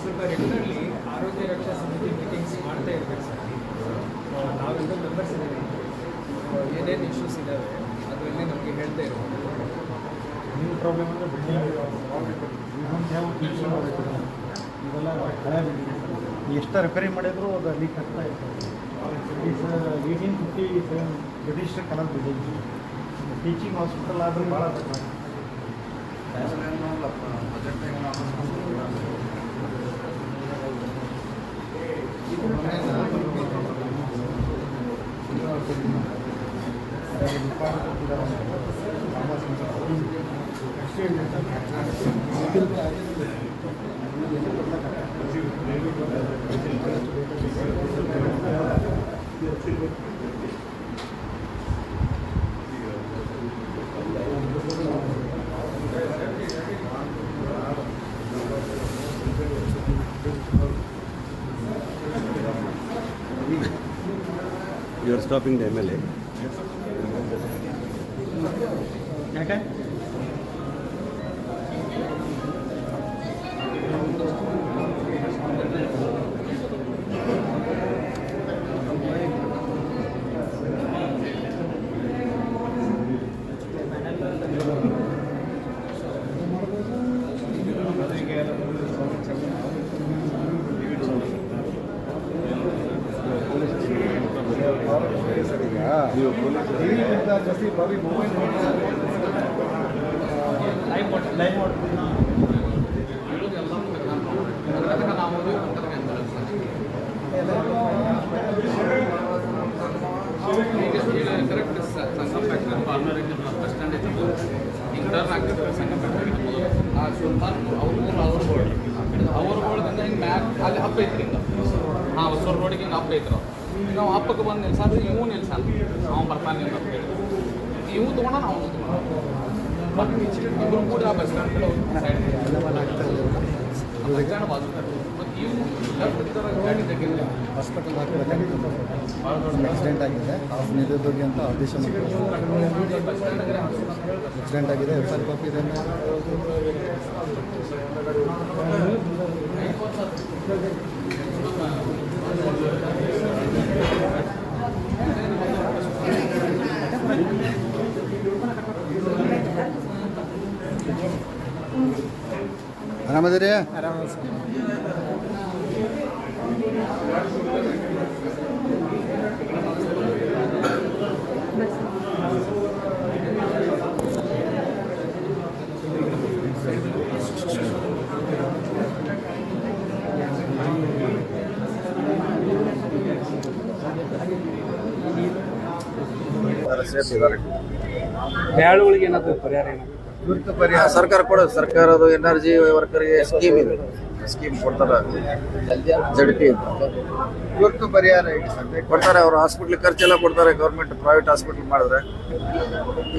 ಸ್ವಲ್ಪ ರೆಗ್ಯುಲರ್ಲಿ ಆರೋಗ್ಯ ರಕ್ಷಾ ಸಮಿತಿ ಮೀಟಿಂಗ್ಸ್ ಮಾಡ್ತಾ ಇರ್ಬೇಕು ಸರ್. ನಾವೆಲ್ಲ ಮೆಂಬರ್ಸ್ ಇದ್ದೀವಿ, ಏನೇನು ಇಶ್ಯೂಸ್ ಇದ್ದಾವೆ ಅದರಲ್ಲಿ ನಮಗೆ ಹೇಳ್ತಾ ಇರ್ಬೋದು. ನಿಮ್ಮ ಪ್ರಾಬ್ಲಮ್ ಅಂದರೆ ಇವೆಲ್ಲ ಹಳೆ ಎಷ್ಟು ರಿಪೇರಿ ಮಾಡಿದ್ರು ಅದು ಲೀಕ್ ಆಗ್ತಾ ಇರ್ತದೆ. It's 1857 British colour building. Teaching hospital ಆದರೂ ಭಾಳ ಬೇಕಾಗುತ್ತೆ. You are stopping the MLA. ಯಾಕೆ ಜಾಸ್ತಿ ಬಾರಿ ಮೂವ್ಮೆಂಟ್ ಲೈವ್ ಕರೆಕ್ಟ್ ಸಂಘ ಫ್ಯಾಕ್ಟ್ರಿ ಫಾರ್ಮರ್ ಬಸ್ ಸ್ಟ್ಯಾಂಡ್ ಇತ್ತು ಇಂಟರ್ನ್ ಆಗ್ತಿದ್ರು ಸಂಘ ಫ್ಯಾಕ್ಟ್ರಿ ಆ ಸುಲ್ತಾನ್ ಅವ್ರಗಳಿಂದ ಹಿಂಗೆ ಮ್ಯಾಕ್ ಅಲ್ಲಿ ಹಬ್ಬ ಐತ್ರಿ ಹಿಂಗೆ ಹೊಸೂರು ರೋಡಿಗೆ ಹಿಂಗೆ ಹಬ್ಬ ಐತ್ರು ನಾವು ಹಬ್ಬಕ್ಕೆ ಬಂದು ನಿಲ್ಸಾದ್ರೆ ಇವು ನಿಲ್ಸಾನ ಅವ್ನು ಬರ್ತಾನೆ ಅಂತ ಹೇಳಿ ಇವು ತೊಗೊಂಡ ನಾವು ಮತ್ತು ಇಬ್ಬರು ಕೂಡ ಆ ಬಸ್ ಸ್ಟ್ಯಾಂಡ್ ಸೈಡ್ ಬಾಜು ಮತ್ತು ಇವು ಗಾಡಿ ತೆಗೆದಿಲ್ಲ ಹಾಸ್ಪಿಟಲ್ ಆಕ್ಸಿಡೆಂಟ್ ಆಗಿದೆ. ನಿರುದ್ಯೋಗಿ ಅಂತ ಆದೇಶ ಆಕ್ಸಿಡೆಂಟ್ ಆಗಿದೆ. FIR ಕಾಪಿ ಇದೆ. ಆರಾಮದಿರಿ? ಆರಾಮ ಬ್ಯಾಳುಗಳಿಗೆ ಏನಾದರೂ ಪರಿಹಾರ ತುರ್ತು ಪರಿಹಾರ ಸರ್ಕಾರ ಕೊಡೋದು. ಸರ್ಕಾರದ ಎನರ್ಜಿ ವರ್ಕರ್ಗೆ ಸ್ಕೀಮ್ ಇದೆ, ಸ್ಕೀಮ್ ಕೊಡ್ತಾರೆ. ZP ತುರ್ತು ಪರಿಹಾರ ಕೊಡ್ತಾರೆ. ಅವ್ರು ಹಾಸ್ಪಿಟ್ಲ್ ಖರ್ಚೆಲ್ಲ ಕೊಡ್ತಾರೆ. ಗೌರ್ಮೆಂಟ್ ಪ್ರೈವೇಟ್ ಹಾಸ್ಪಿಟ್ಲ್ ಮಾಡಿದ್ರೆ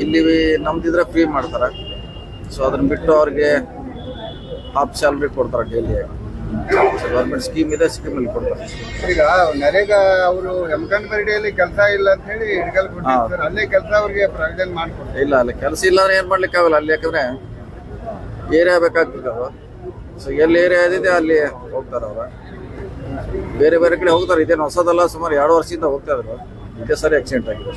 ಇಲ್ಲಿ ನಮ್ದಿದ್ರೆ ಫ್ರೀ ಮಾಡ್ತಾರೆ. ಸೊ ಅದನ್ನ ಬಿಟ್ಟು ಅವ್ರಿಗೆ ಹಾಫ್ ಸ್ಯಾಲ್ರಿ ಕೊಡ್ತಾರೆ ಡೈಲಿ. ಗೌರ್ಮೆಂಟ್ ಸ್ಕೀಮ್ ಇದೆ, ಸ್ಕೀಮಲ್ಲಿ ಕೊಡ್ತಾರೆ. ಈಗ ನರೇಗಾ ಅವರು ಯಮಕನಮರಡಿಯಲ್ಲಿ ಕೆಲಸ ಇಲ್ಲ ಅಂತ ಹೇಳಿ ಹಿಡ್ಕಲ್ ಕೊಟ್ಟಿರ್ತಾರೆ. ಅಲ್ಲೇ ಕೆಲಸ ಅವ್ರಿಗೆ ಪ್ರಾವಿಷನ್ ಮಾಡ್ಕೊಡ್ತಾರೆ. ಇಲ್ಲ, ಅಲ್ಲಿ ಕೆಲಸ ಇಲ್ಲ ಅಂದ್ರೆ ಏನು ಮಾಡ್ಲಿಕ್ಕೆ ಆಗಲ್ಲ ಅಲ್ಲಿ, ಯಾಕಂದ್ರೆ ಏರಿಯಾ ಬೇಕಾಗ್ತದೆ ಅವರು. ಸೊ ಎಲ್ಲಿ ಏರಿಯಾ ಇದೆ ಅಲ್ಲಿ ಹೋಗ್ತಾರೆ ಅವರು. ಬೇರೆ ಬೇರೆ ಕಡೆ ಹೋಗ್ತಾರೆ. ಇದೇನು ಹೊಸದಲ್ಲ, ಸುಮಾರು 2 ವರ್ಷದಿಂದ ಹೋಗ್ತಾ ಇದ್ರು. ಇದೇ ಸರಿ ಆಕ್ಸಿಡೆಂಟ್ ಆಗಿದೆ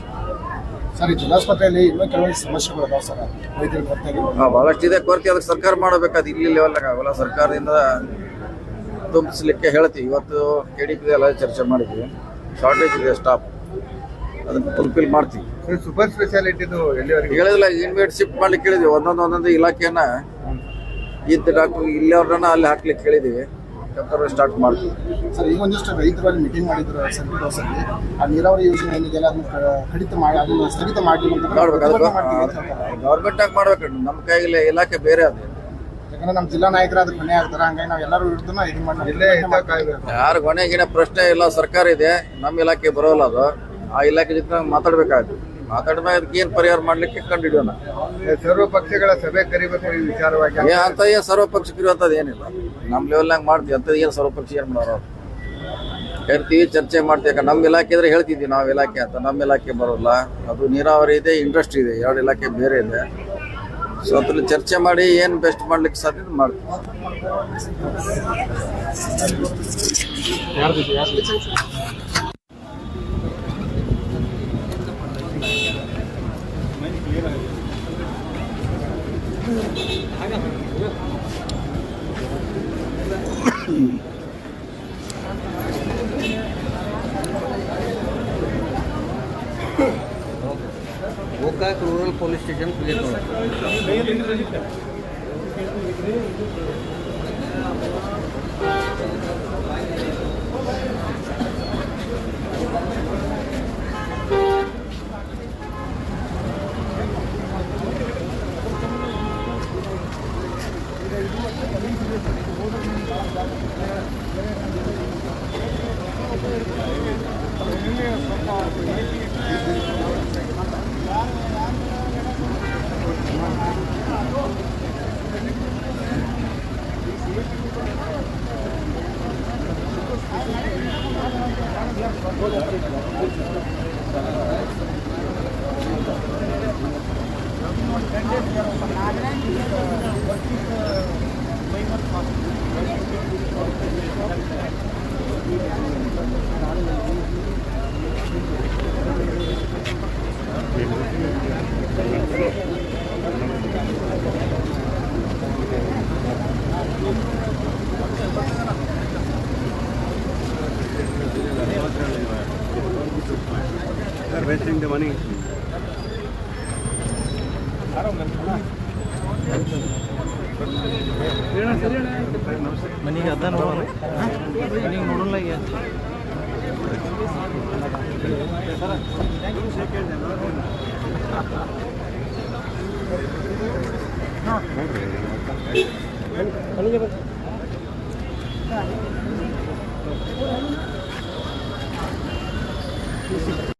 ಸರ್. ಈ ಜಿಲ್ಲಾಸ್ಪತ್ರೆಯಲ್ಲಿ ಇನ್ನೂ ಕೆಲವೊಂದು ಸಮಸ್ಯೆಗಳು ಅದಾವೆ ಸರ್. ವೈದ್ಯರ ಕೊರತೆ ಭಾಳಷ್ಟು ಇದೆ. ಕೊರತೆ ಅದಕ್ಕೆ ಸರ್ಕಾರ ಮಾಡಬೇಕಾದ ಇಲ್ಲಿ ಲೆವೆಲ್ನಾಗ ಆಗಲ್ಲ. ಸರ್ಕಾರದಿಂದ ತುಂಬಿಸ್ಲಿಕ್ಕೆ ಹೇಳ್ತೀವಿ. ಇವತ್ತು KDP ಎಲ್ಲ ಚರ್ಚೆ ಮಾಡಿದ್ವಿ. ಶಾರ್ಟೇಜ್ ಇದೆ ಸ್ಟಾಫ್, ಅದನ್ನು ಫುಲ್ಫಿಲ್ ಮಾಡ್ತೀವಿ. ಸೂಪರ್ ಸ್ಪೆಷಾಲಿಟಿದು ಎಲ್ಲಿವರೆಗೆ ಹೇಳಿದಿಲ್ಲ, ಇನ್ವೇಟ್ ಶಿಫ್ಟ್ ಮಾಡ್ಲಿಕ್ಕೆ ಹೇಳಿದ್ವಿ. ಒಂದೊಂದು ಇಲಾಖೆಯನ್ನ ಇದ್ದ ಡಾಕ್ಟರ್ ಇಲ್ಲಿ ಅವ್ರನ್ನ ಅಲ್ಲಿ ಹಾಕ್ಲಿಕ್ಕೆ ಹೇಳಿದೀವಿ. ಸ್ಟಾರ್ಟ್ ಮಾಡ್ತೀವಿ ಸರ್. ಈಗ ಒಂದಿಷ್ಟು ರೈತರಲ್ಲಿ ಮೀಟಿಂಗ್ ಮಾಡಿದ್ರು ಸರ್ಕಿಟ್ ಹೌಸಲ್ಲಿ. ಆ ನೀರಾವರಿ ಯೋಜನೆ ಏನಿದೆಯಲ್ಲ ಅದನ್ನು ಕಡಿತ ಮಾಡಿ ಅದನ್ನು ಸ್ಥಗಿತ ಮಾಡಿ ಮಾಡ್ಬೇಕು. ಗೌರ್ಮೆಂಟಾಗಿ ಮಾಡ್ಬೇಕು. ನಮ್ಮ ಕೈಯಲ್ಲಿ ಇಲಾಖೆ ಬೇರೆ ಅದು. ಯಾಕಂದ್ರೆ ನಮ್ಮ ಜಿಲ್ಲಾ ನಾಯಕರು ಅದಕ್ಕೆ ಹೊಣೆ ಆಗ್ತಾರೆ. ಹಂಗಾಗಿ ನಾವು ಎಲ್ಲರೂ ವಿರುದ್ಧನ ಇದು ಮಾಡಿ ಇಲ್ಲೇ ಕಾಯ್ಬೇಕು. ಯಾರು ಹೊಣೆಗಿನ ಪ್ರಶ್ನೆ ಇಲ್ಲ, ಸರ್ಕಾರ ಇದೆ, ನಮ್ಮ ಇಲಾಖೆ ಬರೋಲ್ಲ. ಅದು ಆ ಇಲಾಖೆ ಜೊತೆ ಮಾತಾಡ್ಬೇಕಾಯ್ತು. ಮಾತಾಡಿದಾಗ ಅದಕ್ಕೆ ಏನು ಪರಿಹಾರ ಮಾಡ್ಲಿಕ್ಕೆ ಕಂಡುಹಿಡಿಯೋಣ. ಸರ್ವ ಪಕ್ಷಗಳ ಸಭೆ ಕರಿಬೇಕು ಈ ವಿಚಾರವಾಗಿ. ಅಂತ ಏನು ಸರ್ವಪಕ್ಷ ಇರುವಂಥದ್ದು ಏನಿಲ್ಲ. ನಮ್ಮ ಲೆವೆಲ್ನಾಗ ಮಾಡ್ತೀವಿ ಅಂತದ್ದು ಏನು ಸರ್ವಪಕ್ಷ ಏನು ಮಾಡೋರು ಹೇಳ್ತೀವಿ, ಚರ್ಚೆ ಮಾಡ್ತೀವಿ. ಯಾಕಂದ್ರೆ ನಮ್ಮ ಇಲಾಖೆ ಇದ್ರೆ ಹೇಳ್ತಿದ್ವಿ ನಾವು ಇಲಾಖೆ ಅಂತ. ನಮ್ಮ ಇಲಾಖೆ ಬರೋಲ್ಲ, ಅದು ನೀರಾವರಿ ಇದೆ, ಇಂಡಸ್ಟ್ರಿ ಇದೆ, ಎರಡು ಇಲಾಖೆ ಬೇರೆ ಇದೆ. ಸೊ ಅದ್ರಲ್ಲಿ ಚರ್ಚೆ ಮಾಡಿ ಏನು ಬೆಸ್ಟ್ ಮಾಡ್ಲಿಕ್ಕೆ ಸಾಧ್ಯತೆ ಮಾಡ್ತೀವಿ. Gokak rural police station create ಮಾಡೋದು. Wasting the money. ಮನೆಗೆ ಅದ ನೋಡೋಣ, ಮನೆಗೆ ನೋಡೋಲ್ಲ ಈಗ.